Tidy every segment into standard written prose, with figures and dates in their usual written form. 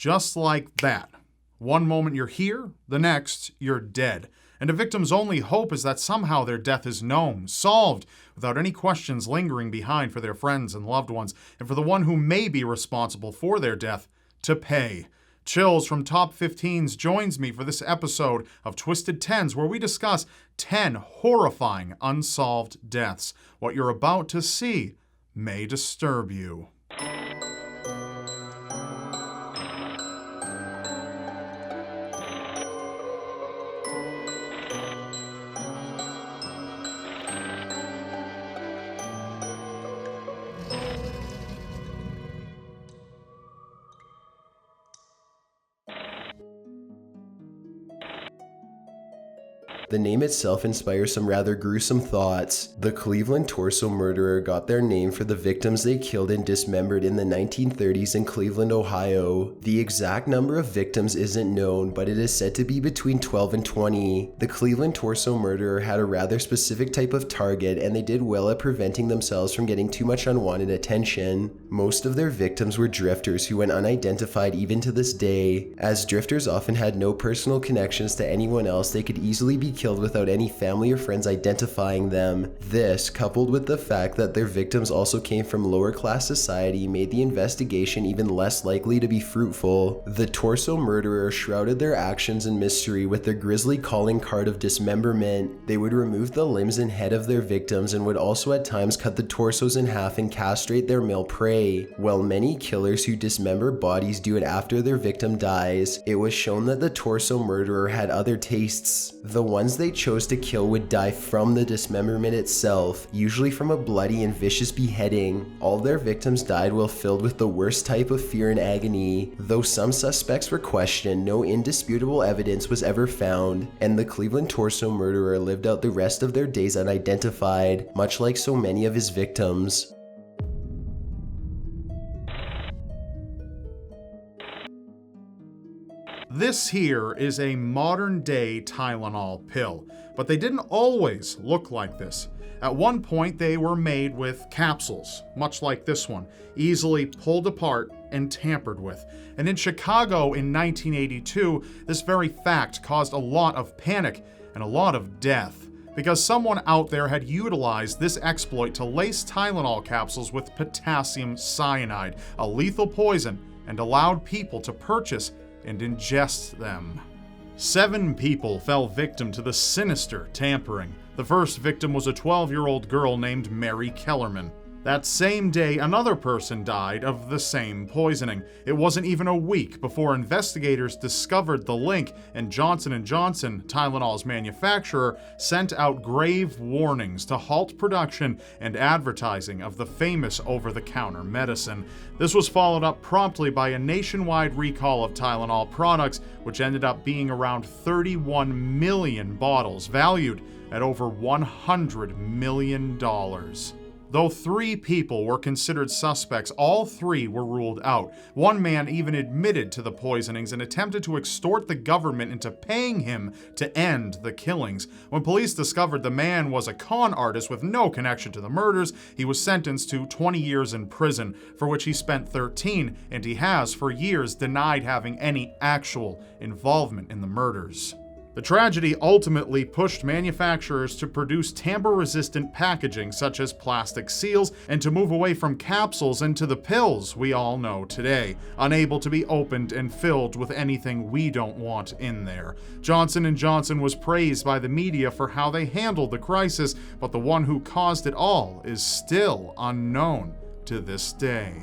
Just like that. One moment you're here, the next you're dead. And a victim's only hope is that somehow their death is known, solved, without any questions lingering behind for their friends and loved ones, and for the one who may be responsible for their death to pay. Chills from Top 15s joins me for this episode of Twisted Tens, where we discuss 10 horrifying unsolved deaths. What you're about to see may disturb you. The name itself inspires some rather gruesome thoughts. The Cleveland torso murderer got their name for the victims they killed and dismembered in the 1930s in Cleveland, Ohio. The exact number of victims isn't known, but it is said to be between 12 and 20. The Cleveland torso murderer had a rather specific type of target, and they did well at preventing themselves from getting too much unwanted attention. Most of their victims were drifters who went unidentified even to this day. As drifters often had no personal connections to anyone else, they could easily be killed without any family or friends identifying them. This, coupled with the fact that their victims also came from lower class society, made the investigation even less likely to be fruitful. The torso murderer shrouded their actions in mystery with their grisly calling card of dismemberment. They would remove the limbs and head of their victims and would also at times cut the torsos in half and castrate their male prey. While many killers who dismember bodies do it after their victim dies, it was shown that the torso murderer had other tastes. The ones they chose to kill would die from the dismemberment itself, usually from a bloody and vicious beheading. All their victims died while filled with the worst type of fear and agony. Though some suspects were questioned, no indisputable evidence was ever found, and the Cleveland torso murderer lived out the rest of their days unidentified, much like so many of his victims. This here is a modern-day Tylenol pill, but they didn't always look like this. At one point, they were made with capsules, much like this one, easily pulled apart and tampered with. And in Chicago in 1982, this very fact caused a lot of panic and a lot of death, because someone out there had utilized this exploit to lace Tylenol capsules with potassium cyanide, a lethal poison, and allowed people to purchase and ingest them. 7 people fell victim to the sinister tampering. The first victim was a 12-year-old girl named Mary Kellerman. That same day, another person died of the same poisoning. It wasn't even a week before investigators discovered the link, and Johnson & Johnson, Tylenol's manufacturer, sent out grave warnings to halt production and advertising of the famous over-the-counter medicine. This was followed up promptly by a nationwide recall of Tylenol products, which ended up being around 31 million bottles, valued at over $100 million. Though 3 people were considered suspects, all 3 were ruled out. One man even admitted to the poisonings and attempted to extort the government into paying him to end the killings. When police discovered the man was a con artist with no connection to the murders, he was sentenced to 20 years in prison, for which he spent 13, and he has for years denied having any actual involvement in the murders. The tragedy ultimately pushed manufacturers to produce tamper-resistant packaging such as plastic seals and to move away from capsules into the pills we all know today, unable to be opened and filled with anything we don't want in there. Johnson & Johnson was praised by the media for how they handled the crisis, but the one who caused it all is still unknown to this day.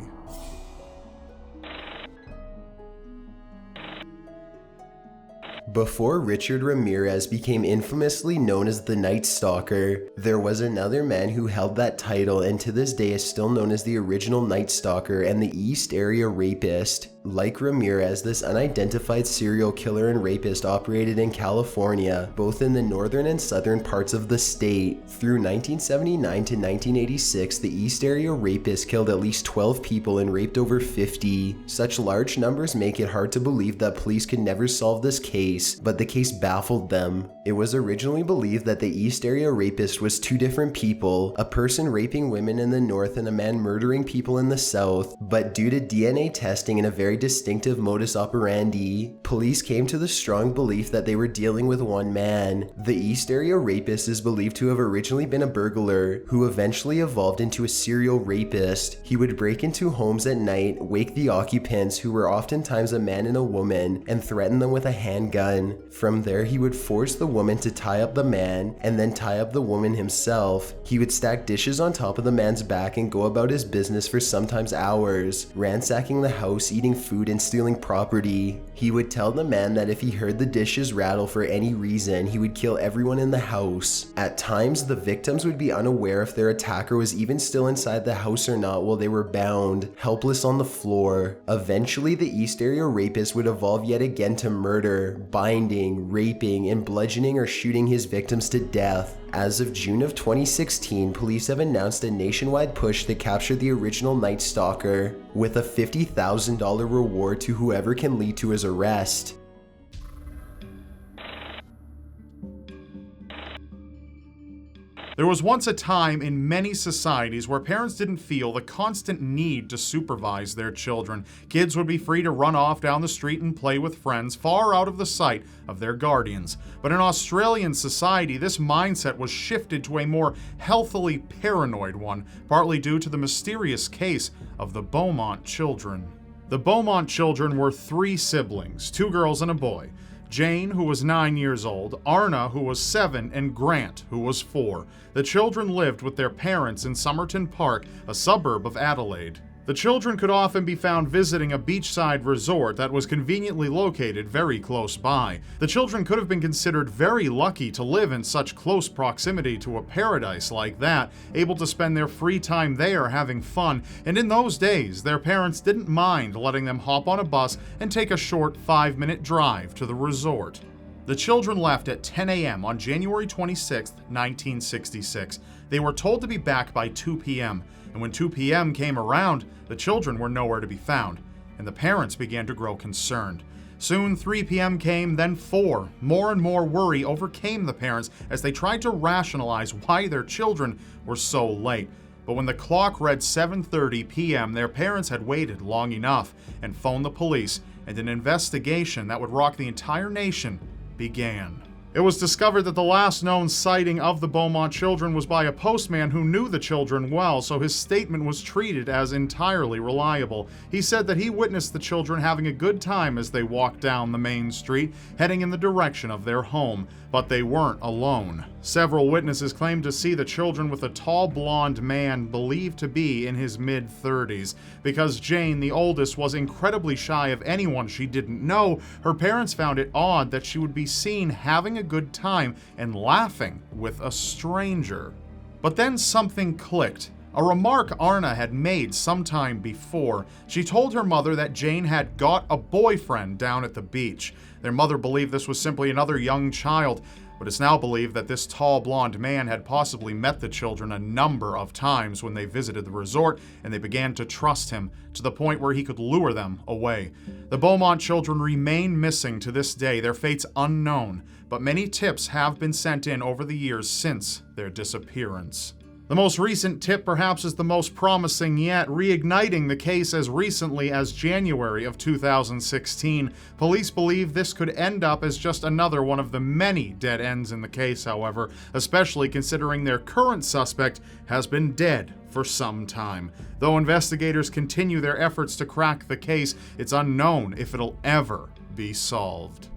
Before Richard Ramirez became infamously known as the Night Stalker, there was another man who held that title and to this day is still known as the original Night Stalker and the East Area Rapist. Like Ramirez, this unidentified serial killer and rapist operated in California, both in the northern and southern parts of the state. Through 1979 to 1986, the East Area Rapist killed at least 12 people and raped over 50. Such large numbers make it hard to believe that police could never solve this case, but the case baffled them. It was originally believed that the East Area Rapist was 2 different people, a person raping women in the north and a man murdering people in the south, but due to DNA testing and a very distinctive modus operandi. Police came to the strong belief that they were dealing with one man. The East Area Rapist is believed to have originally been a burglar who eventually evolved into a serial rapist. He would break into homes at night, wake the occupants, who were oftentimes a man and a woman, and threaten them with a handgun. From there, he would force the woman to tie up the man and then tie up the woman himself. He would stack dishes on top of the man's back and go about his business for sometimes hours, ransacking the house, eating food, and stealing property. He would tell the man that if he heard the dishes rattle for any reason, he would kill everyone in the house. At times, the victims would be unaware if their attacker was even still inside the house or not while they were bound, helpless on the floor. Eventually, the East Area Rapist would evolve yet again to murder, binding, raping, and bludgeoning or shooting his victims to death. As of June of 2016, police have announced a nationwide push to capture the original Night Stalker, with a $50,000 reward to whoever can lead to his arrest. There was once a time in many societies where parents didn't feel the constant need to supervise their children. Kids would be free to run off down the street and play with friends far out of the sight of their guardians. But in Australian society, this mindset was shifted to a more healthily paranoid one, partly due to the mysterious case of the Beaumont Children. The Beaumont Children were 3 siblings, 2 girls and a boy. Jane, who was 9 years old, Arna, who was 7, and Grant, who was 4. The children lived with their parents in Somerton Park, a suburb of Adelaide. The children could often be found visiting a beachside resort that was conveniently located very close by. The children could have been considered very lucky to live in such close proximity to a paradise like that, able to spend their free time there having fun, and in those days, their parents didn't mind letting them hop on a bus and take a short 5-minute drive to the resort. The children left at 10 a.m. on January 26, 1966. They were told to be back by 2 p.m., and when 2 p.m. came around, the children were nowhere to be found, and the parents began to grow concerned. Soon 3 p.m. came, then 4. More and more worry overcame the parents as they tried to rationalize why their children were so late. But when the clock read 7:30 p.m., their parents had waited long enough and phoned the police, and an investigation that would rock the entire nation began. It was discovered that the last known sighting of the Beaumont Children was by a postman who knew the children well, so his statement was treated as entirely reliable. He said that he witnessed the children having a good time as they walked down the main street, heading in the direction of their home, but they weren't alone. Several witnesses claimed to see the children with a tall blonde man believed to be in his mid-30s. Because Jane, the oldest, was incredibly shy of anyone she didn't know, her parents found it odd that she would be seen having a good time and laughing with a stranger. But then something clicked. A remark Arna had made sometime before. She told her mother that Jane had got a boyfriend down at the beach. Their mother believed this was simply another young child, but it's now believed that this tall blonde man had possibly met the children a number of times when they visited the resort, and they began to trust him to the point where he could lure them away. The Beaumont Children remain missing to this day, their fates unknown, but many tips have been sent in over the years since their disappearance. The most recent tip perhaps is the most promising yet, reigniting the case as recently as January of 2016. Police believe this could end up as just another one of the many dead ends in the case, however, especially considering their current suspect has been dead for some time. Though investigators continue their efforts to crack the case, it's unknown if it'll ever be solved.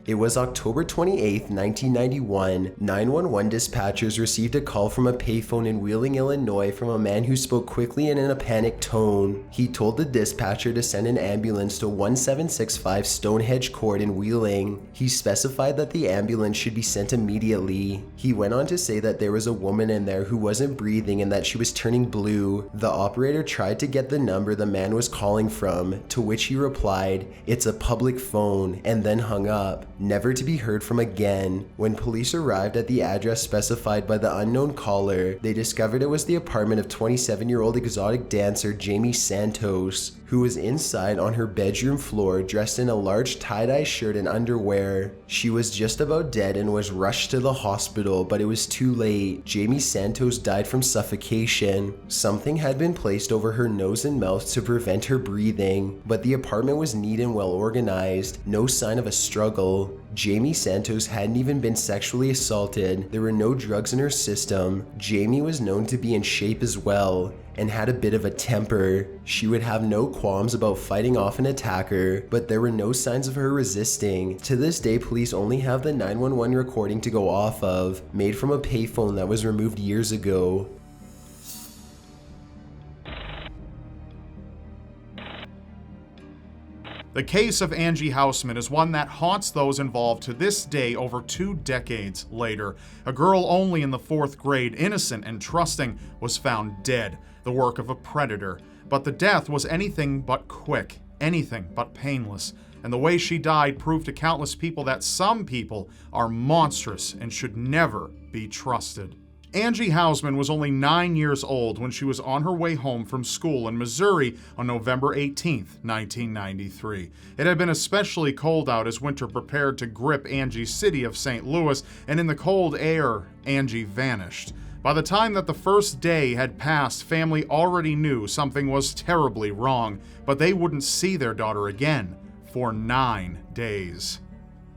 It was October 28, 1991. 911 dispatchers received a call from a payphone in Wheeling, Illinois from a man who spoke quickly and in a panicked tone. He told the dispatcher to send an ambulance to 1765 Stonehenge Court in Wheeling. He specified that the ambulance should be sent immediately. He went on to say that there was a woman in there who wasn't breathing and that she was turning blue. The operator tried to get the number the man was calling from, to which he replied, "It's a public phone," and then hung up. never to be heard from again. When police arrived at the address specified by the unknown caller, they discovered it was the apartment of 27-year-old exotic dancer Jamie Santos, who was inside on her bedroom floor dressed in a large tie-dye shirt and underwear. She was just about dead and was rushed to the hospital, but it was too late. Jamie Santos died from suffocation. Something had been placed over her nose and mouth to prevent her breathing, but the apartment was neat and well organized, no sign of a struggle. Jamie Santos hadn't even been sexually assaulted. There were no drugs in her system. Jamie was known to be in shape as well, and had a bit of a temper. She would have no qualms about fighting off an attacker, but there were no signs of her resisting. To this day, police only have the 911 recording to go off of, made from a payphone that was removed years ago. The case of Angie Housman is one that haunts those involved to this day over 2 decades later. A girl only in the 4th grade, innocent and trusting, was found dead, the work of a predator. But the death was anything but quick, anything but painless. And the way she died proved to countless people that some people are monstrous and should never be trusted. Angie Housman was only 9 years old when she was on her way home from school in Missouri on November 18, 1993. It had been especially cold out as winter prepared to grip Angie's city of St. Louis, and in the cold air, Angie vanished. By the time that the first day had passed, family already knew something was terribly wrong, but they wouldn't see their daughter again for 9 days.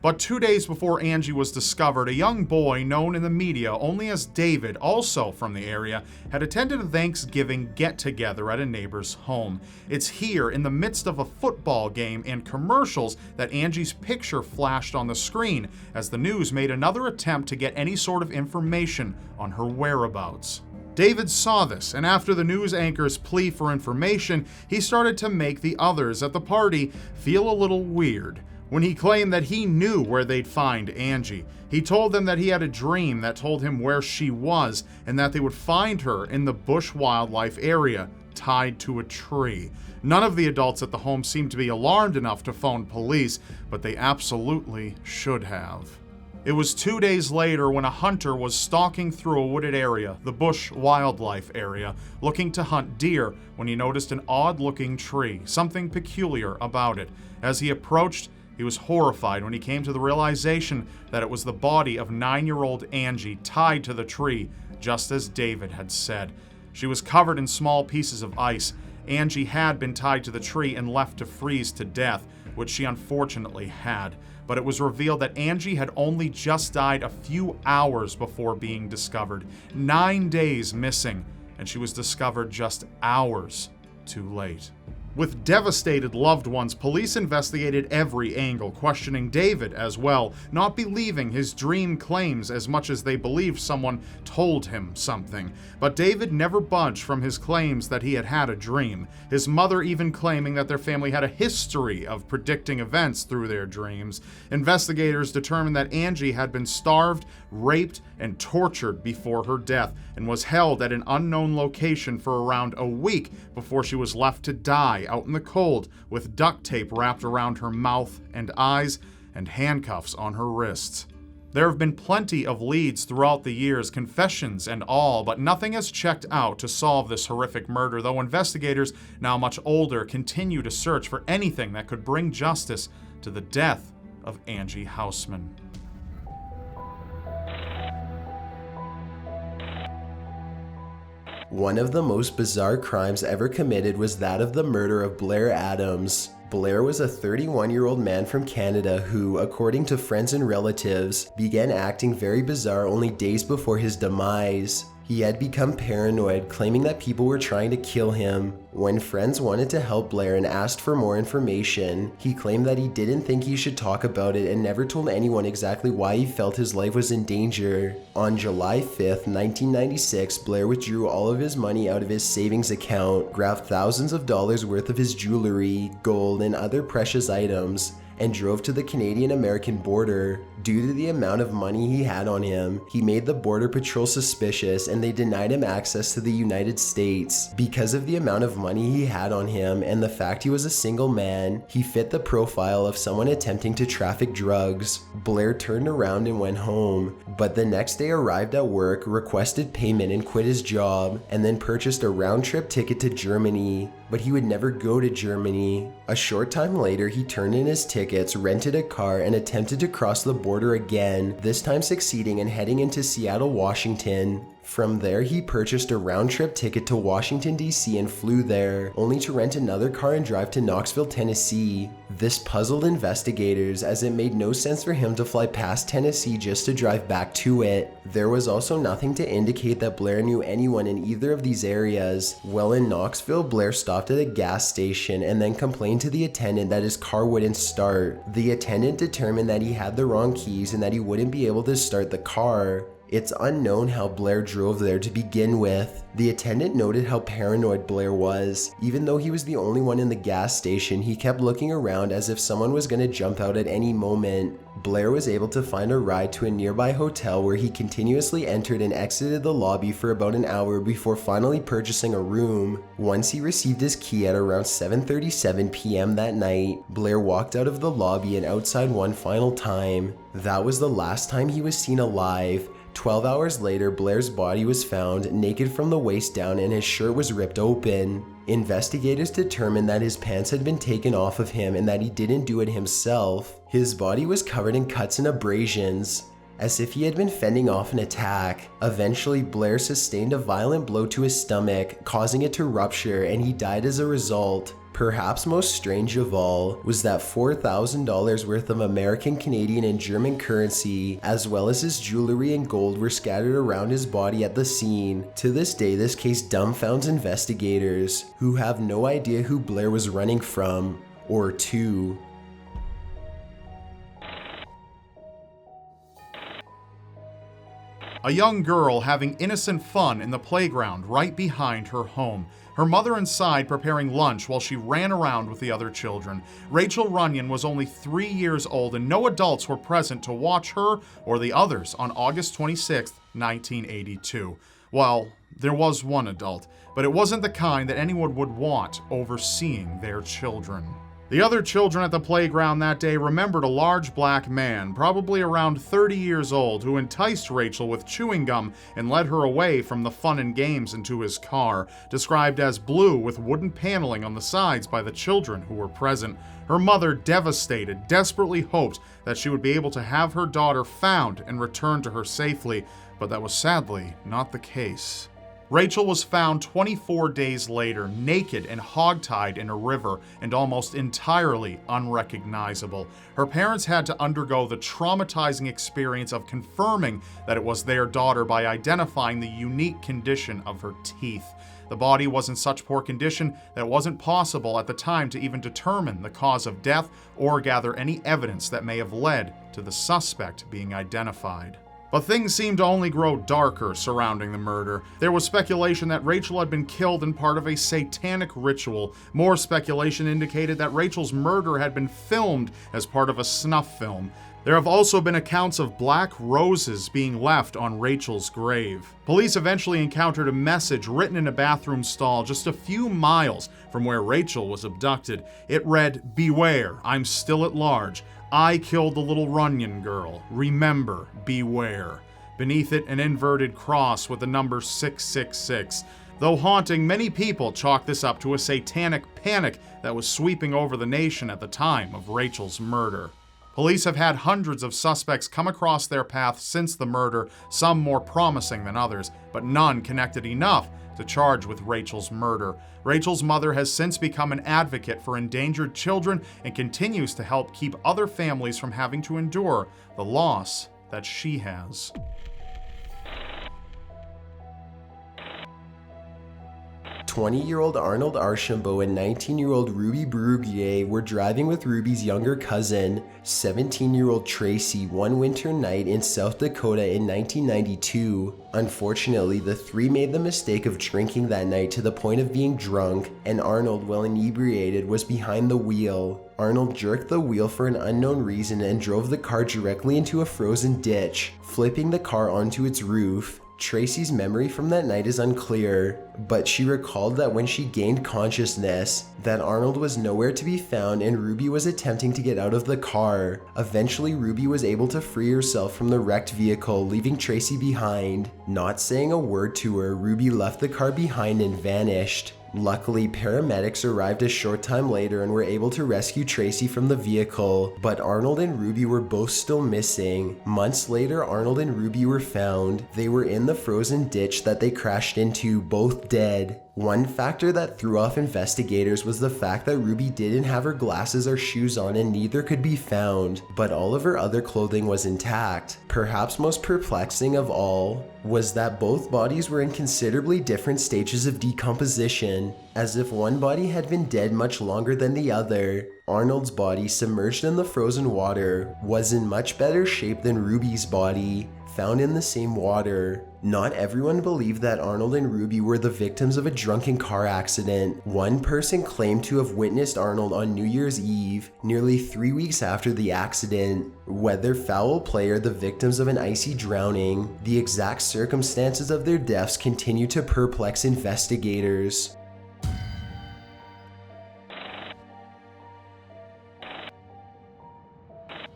But 2 days before Angie was discovered, a young boy known in the media only as David, also from the area, had attended a Thanksgiving get-together at a neighbor's home. It's here, in the midst of a football game and commercials, that Angie's picture flashed on the screen as the news made another attempt to get any sort of information on her whereabouts. David saw this, and after the news anchor's plea for information, he started to make the others at the party feel a little weird. When he claimed that he knew where they'd find Angie, he told them that he had a dream that told him where she was and that they would find her in the bush wildlife area, tied to a tree. None of the adults at the home seemed to be alarmed enough to phone police, but they absolutely should have. It was 2 days later when a hunter was stalking through a wooded area, the bush wildlife area, looking to hunt deer when he noticed an odd-looking tree, something peculiar about it. As he approached, he was horrified when he came to the realization that it was the body of 9-year-old Angie tied to the tree, just as David had said. She was covered in small pieces of ice. Angie had been tied to the tree and left to freeze to death, which she unfortunately had. But it was revealed that Angie had only just died a few hours before being discovered. 9 days missing, and she was discovered just hours too late. With devastated loved ones, police investigated every angle, questioning David as well, not believing his dream claims as much as they believed someone told him something. But David never budged from his claims that he had had a dream, his mother even claiming that their family had a history of predicting events through their dreams. Investigators determined that Angie had been starved, raped, and tortured before her death, and was held at an unknown location for around a week before she was left to die out in the cold with duct tape wrapped around her mouth and eyes and handcuffs on her wrists. There have been plenty of leads throughout the years, confessions and all, but nothing has checked out to solve this horrific murder, though investigators, now much older, continue to search for anything that could bring justice to the death of Angie Housman. One of the most bizarre crimes ever committed was that of the murder of Blair Adams. Blair was a 31-year-old man from Canada who, according to friends and relatives, began acting very bizarre only days before his demise. He had become paranoid, claiming that people were trying to kill him. When friends wanted to help Blair and asked for more information, he claimed that he didn't think he should talk about it and never told anyone exactly why he felt his life was in danger. On July 5th, 1996, Blair withdrew all of his money out of his savings account, grabbed thousands of dollars worth of his jewelry, gold, and other precious items, and drove to the Canadian-American border. Due to the amount of money he had on him, he made the Border Patrol suspicious and they denied him access to the United States. Because of the amount of money he had on him and the fact he was a single man, he fit the profile of someone attempting to traffic drugs. Blair turned around and went home, but the next day arrived at work, requested payment and quit his job, and then purchased a round-trip ticket to Germany. But he would never go to Germany. A short time later, he turned in his tickets, rented a car, and attempted to cross the border again, this time succeeding in heading into Seattle, Washington. From there, he purchased a round-trip ticket to Washington, D.C. and flew there, only to rent another car and drive to Knoxville, Tennessee. This puzzled investigators, as it made no sense for him to fly past Tennessee just to drive back to it. There was also nothing to indicate that Blair knew anyone in either of these areas. While in Knoxville, Blair stopped at a gas station and then complained to the attendant that his car wouldn't start. The attendant determined that he had the wrong keys and that he wouldn't be able to start the car. It's unknown how Blair drove there to begin with. The attendant noted how paranoid Blair was. Even though he was the only one in the gas station, he kept looking around as if someone was going to jump out at any moment. Blair was able to find a ride to a nearby hotel where he continuously entered and exited the lobby for about an hour before finally purchasing a room. Once he received his key at around 7:37 p.m. that night, Blair walked out of the lobby and outside one final time. That was the last time he was seen alive. 12 hours later, Blair's body was found naked from the waist down and his shirt was ripped open. Investigators determined that his pants had been taken off of him and that he didn't do it himself. His body was covered in cuts and abrasions, as if he had been fending off an attack. Eventually, Blair sustained a violent blow to his stomach, causing it to rupture, and he died as a result. Perhaps most strange of all was that $4,000 worth of American, Canadian, and German currency, as well as his jewelry and gold, were scattered around his body at the scene. To this day, this case dumbfounds investigators, who have no idea who Blair was running from or to. A young girl having innocent fun in the playground right behind her home. Her mother inside preparing lunch while she ran around with the other children. Rachael Runway was only 3 years old and no adults were present to watch her or the others on August 26, 1982. Well, there was one adult, but it wasn't the kind that anyone would want overseeing their children. The other children at the playground that day remembered a large black man, probably around 30 years old, who enticed Rachael with chewing gum and led her away from the fun and games into his car, described as blue with wooden paneling on the sides by the children who were present. Her mother, devastated, desperately hoped that she would be able to have her daughter found and returned to her safely, but that was sadly not the case. Rachael was found 24 days later, naked and hogtied in a river and almost entirely unrecognizable. Her parents had to undergo the traumatizing experience of confirming that it was their daughter by identifying the unique condition of her teeth. The body was in such poor condition that it wasn't possible at the time to even determine the cause of death or gather any evidence that may have led to the suspect being identified. But things seemed to only grow darker surrounding the murder. There was speculation that Rachael had been killed in part of a satanic ritual. More speculation indicated that Rachael's murder had been filmed as part of a snuff film. There have also been accounts of black roses being left on Rachael's grave. Police eventually encountered a message written in a bathroom stall just a few miles from where Rachael was abducted. It read, "Beware, I'm still at large. I killed the little Runyon girl. Remember, beware." Beneath it, an inverted cross with the number 666. Though haunting, many people chalk this up to a satanic panic that was sweeping over the nation at the time of Rachael's murder. Police have had hundreds of suspects come across their path since the murder, some more promising than others, but none connected enough to charge with Rachael's murder. Rachael's mother has since become an advocate for endangered children and continues to help keep other families from having to endure the loss that she has. 20-year-old Arnold Archambeau and 19-year-old Ruby Bruguier were driving with Ruby's younger cousin, 17-year-old Tracy, one winter night in South Dakota in 1992. Unfortunately, the three made the mistake of drinking that night to the point of being drunk, and Arnold, while inebriated, was behind the wheel. Arnold jerked the wheel for an unknown reason and drove the car directly into a frozen ditch, flipping the car onto its roof. Tracy's memory from that night is unclear, but she recalled that when she gained consciousness, that Arnold was nowhere to be found and Ruby was attempting to get out of the car. Eventually, Ruby was able to free herself from the wrecked vehicle, leaving Tracy behind. Not saying a word to her, Ruby left the car behind and vanished. Luckily, paramedics arrived a short time later and were able to rescue Tracy from the vehicle, but Arnold and Ruby were both still missing. Months later, Arnold and Ruby were found. They were in the frozen ditch that they crashed into, both dead. One factor that threw off investigators was the fact that Ruby didn't have her glasses or shoes on and neither could be found, but all of her other clothing was intact. Perhaps most perplexing of all was that both bodies were in considerably different stages of decomposition, as if one body had been dead much longer than the other. Arnold's body, submerged in the frozen water, was in much better shape than Ruby's body, found in the same water. Not everyone believed that Arnold and Ruby were the victims of a drunken car accident. One person claimed to have witnessed Arnold on New Year's Eve, nearly 3 weeks after the accident. Whether foul play or the victims of an icy drowning, the exact circumstances of their deaths continue to perplex investigators.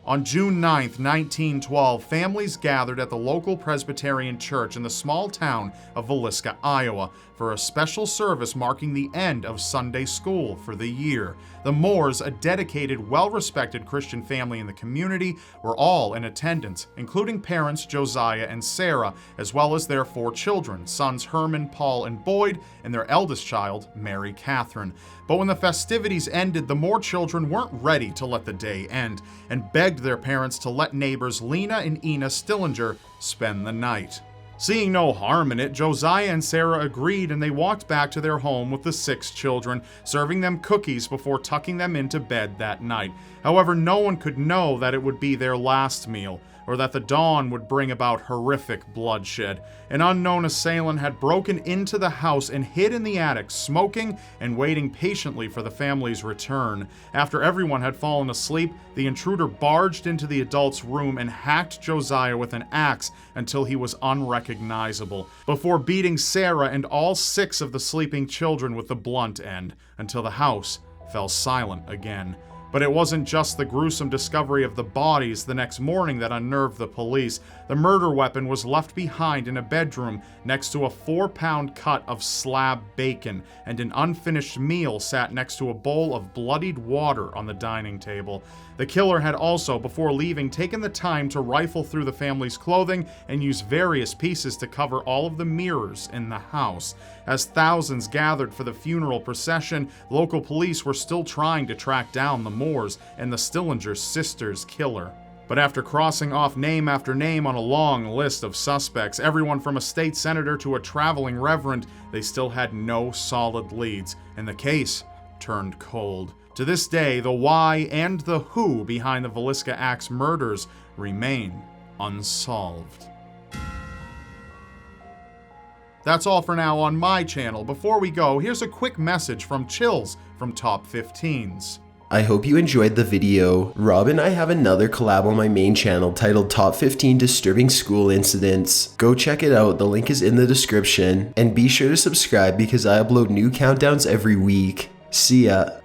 On June 9, 1912, families gathered at the local Presbyterian church in the small town of Villisca, Iowa, for a special service marking the end of Sunday school for the year. The Moores, a dedicated, well-respected Christian family in the community, were all in attendance, including parents Josiah and Sarah, as well as their 4 children, sons Herman, Paul, and Boyd, and their eldest child, Mary Catherine. But when the festivities ended, the Moore children weren't ready to let the day end, and begged their parents to let neighbors Lena and Ina Stillinger spend the night. Seeing no harm in it, Josiah and Sarah agreed, and they walked back to their home with the 6 children, serving them cookies before tucking them into bed that night. However, no one could know that it would be their last meal, or that the dawn would bring about horrific bloodshed. An unknown assailant had broken into the house and hid in the attic, smoking and waiting patiently for the family's return. After everyone had fallen asleep, the intruder barged into the adult's room and hacked Josiah with an axe until he was unrecognizable, before beating Sarah and all 6 of the sleeping children with the blunt end, until the house fell silent again. But it wasn't just the gruesome discovery of the bodies the next morning that unnerved the police. The murder weapon was left behind in a bedroom next to a 4-pound cut of slab bacon, and an unfinished meal sat next to a bowl of bloodied water on the dining table. The killer had also, before leaving, taken the time to rifle through the family's clothing and use various pieces to cover all of the mirrors in the house. As thousands gathered for the funeral procession, local police were still trying to track down the Moores and the Stillinger sisters' killer. But after crossing off name after name on a long list of suspects, everyone from a state senator to a traveling reverend, they still had no solid leads, and the case turned cold. To this day, the why and the who behind the Villisca Axe murders remain unsolved. That's all for now on my channel. Before we go, here's a quick message from Chills from Top15s. I hope you enjoyed the video. Rob and I have another collab on my main channel titled Top 15 Disturbing School Incidents. Go check it out, the link is in the description. And be sure to subscribe because I upload new countdowns every week. See ya.